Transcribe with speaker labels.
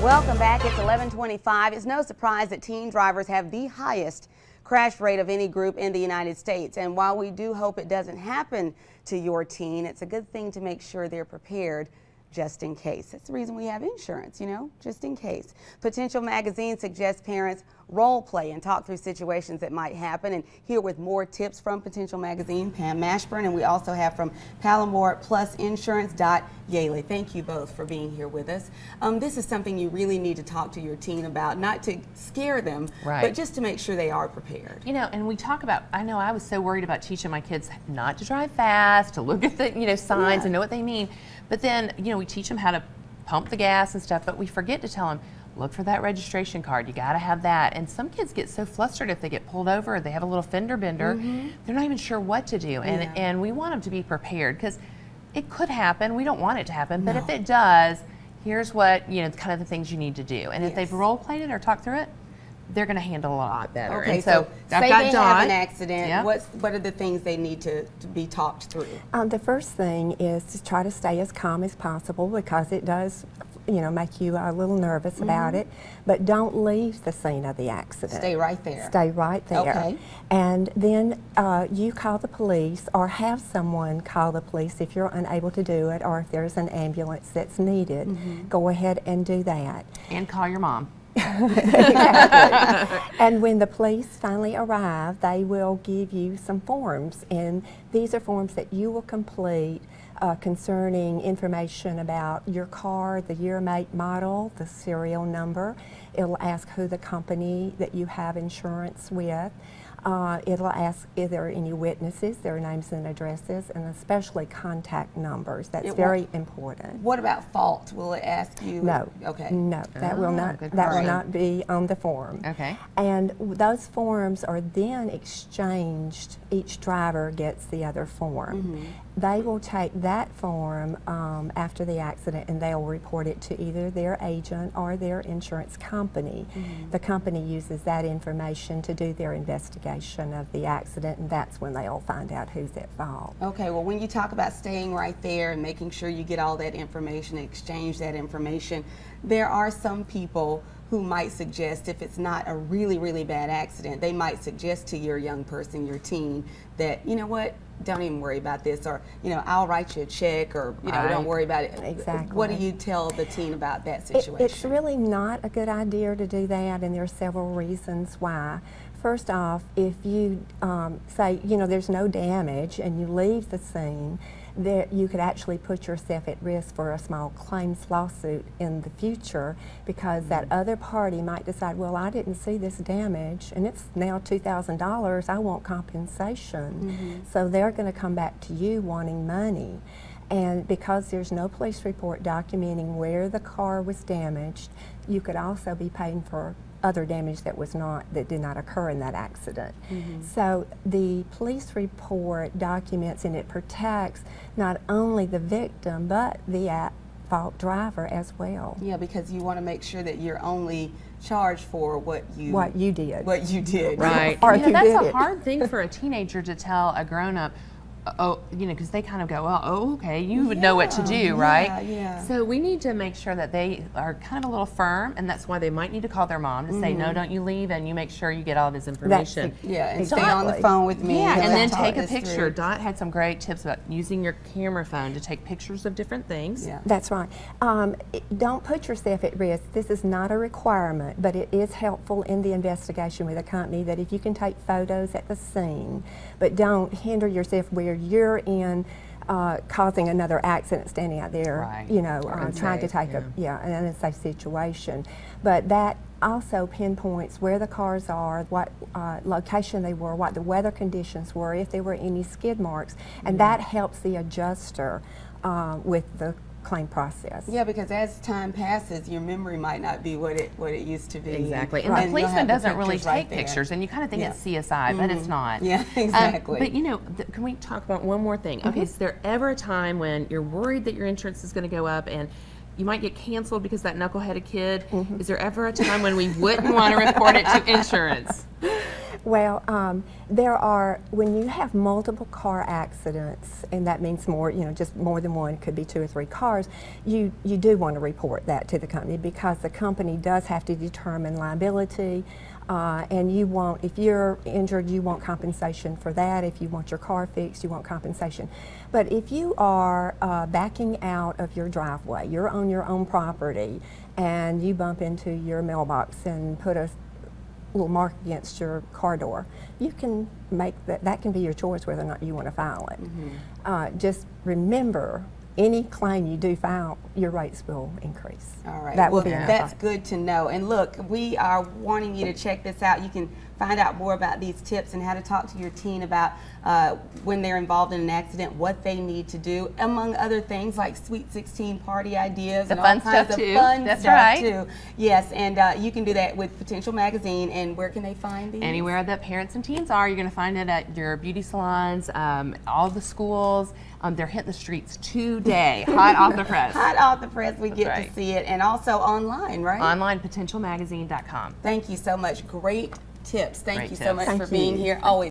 Speaker 1: Welcome back. It's 11:25. It's no surprise that teen drivers have the highest crash rate of any group in the United States. And while we do hope it doesn't happen to your teen, it's a good thing to make sure they're prepared just in case. That's the reason we have insurance, just in case. Potential Magazine suggests parents role play and talk through situations that might happen. And here with more tips from Potential Magazine, Pam Washburn, and we also have from Palomar Plus Insurance, Dot Jehle. Thank you both for being here with us. This is something you really need to talk to your teen about, not to scare them, but just to make sure they are prepared.
Speaker 2: And we talk about, I know I was so worried about teaching my kids not to drive fast, to look at the, signs and know what they mean. But then, we teach them how to pump the gas and stuff, but we forget to tell them, look for that registration card. You got to have that. And some kids get so flustered if they get pulled over or they have a little fender bender, they're not even sure what to do. And we want them to be prepared because it could happen. We don't want it to happen, but if it does, here's what, kind of the things you need to do. And if they've role played it or talked through it, they're going to handle a lot better.
Speaker 1: Okay,
Speaker 2: and so
Speaker 1: say they have an accident, what are the things they need to be talked through?
Speaker 3: The first thing is to try to stay as calm as possible because it does make you a little nervous about it, but don't leave the scene of the accident.
Speaker 1: Stay right there.
Speaker 3: Stay right there.
Speaker 1: Okay.
Speaker 3: And then you call the police or have someone call the police if you're unable to do it or if there's an ambulance that's needed. Go ahead and do that.
Speaker 2: And call your mom.
Speaker 3: Exactly. And when the police finally arrive, they will give you some forms, and these are forms that you will complete concerning information about your car, the year, make, model, the serial number. It'll ask who the company that you have insurance with. It'll ask if there are any witnesses, their names and addresses, and especially contact numbers. That's very important.
Speaker 1: What about fault? Will it ask you?
Speaker 3: No.
Speaker 1: Okay.
Speaker 3: No, that will not be on the form.
Speaker 2: Okay.
Speaker 3: And those forms are then exchanged. Each driver gets the other form. They will take that form after the accident and they'll report it to either their agent or their insurance company. The company uses that information to do their investigation of the accident, and that's when they'll find out who's at fault.
Speaker 1: Okay, well, when you talk about staying right there and making sure you get all that information, exchange that information, there are some people who might suggest, if it's not a really, really bad accident, they might suggest to your young person, your teen, that, you know what, don't even worry about this, or, I'll write you a check, or, don't worry about it.
Speaker 3: Exactly.
Speaker 1: What do you tell the teen about that situation?
Speaker 3: It's really not a good idea to do that, and there are several reasons why. First off, if you say, there's no damage and you leave the scene, that you could actually put yourself at risk for a small claims lawsuit in the future because that other party might decide, well, I didn't see this damage and it's now $2,000, I want compensation. So they're going to come back to you wanting money. And because there's no police report documenting where the car was damaged, you could also be paying for other damage that did not occur in that accident. So the police report documents and it protects not only the victim but the at-fault driver as well.
Speaker 1: Yeah, because you want to make sure that you're only charged for what you did.
Speaker 2: Right.
Speaker 3: Or
Speaker 2: that's a hard thing for a teenager to tell a grown-up. Because they kind of go, okay, you would know what to do, right?
Speaker 1: Yeah.
Speaker 2: So we need to make sure that they are kind of a little firm, and that's why they might need to call their mom to say, no, don't you leave, and you make sure you get all this information.
Speaker 1: And stay on the phone with me.
Speaker 2: Yeah, and then take a picture. Dot had some great tips about using your camera phone to take pictures of different things.
Speaker 1: Yeah.
Speaker 3: That's right. Don't put yourself at risk. This is not a requirement, but it is helpful in the investigation with a company that if you can take photos at the scene, but don't hinder yourself where you're in causing another accident standing out there, trying to take an unsafe situation. But that also pinpoints where the cars are, what location they were, what the weather conditions were, if there were any skid marks, and that helps the adjuster with the claim process.
Speaker 1: Yeah, because as time passes, your memory might not be what it used to be.
Speaker 2: Exactly. And the policeman doesn't really take pictures, and you kind of think it's CSI, but it's not.
Speaker 1: Yeah, exactly.
Speaker 2: But can we talk about one more thing? Okay, is there ever a time when you're worried that your insurance is going to go up and you might get canceled because that knuckleheaded kid? Is there ever a time when we wouldn't want to report it to insurance?
Speaker 3: Well, there are, when you have multiple car accidents, and that means more, just more than one, could be 2 or 3 cars, you do want to report that to the company, because the company does have to determine liability, and you want, if you're injured, you want compensation for that. If you want your car fixed, you want compensation. But if you are backing out of your driveway, you're on your own property, and you bump into your mailbox and put a little mark against your car door, you can make that can be your choice whether or not you want to file it. Just remember, any claim you do file, your rates will increase.
Speaker 1: All right.
Speaker 3: That
Speaker 1: well,
Speaker 3: will be
Speaker 1: that's good to know. And look, we are wanting you to check this out. You can find out more about these tips and how to talk to your teen about when they're involved in an accident, what they need to do, among other things like Sweet 16 party ideas and all kinds of fun stuff too. Yes, and you can do that with Potential Magazine. And where can they find these?
Speaker 2: Anywhere that parents and teens are, you're going to find it at your beauty salons, all the schools. They're hitting the streets today, hot off the press.
Speaker 1: Hot off the press, we get to see it, and also online, right?
Speaker 2: Online, potentialmagazine.com.
Speaker 1: Thank you so much. Great tips. Thank
Speaker 2: Great
Speaker 1: you so
Speaker 2: tips.
Speaker 1: much
Speaker 3: Thank
Speaker 1: for being
Speaker 3: you.
Speaker 1: here. Always.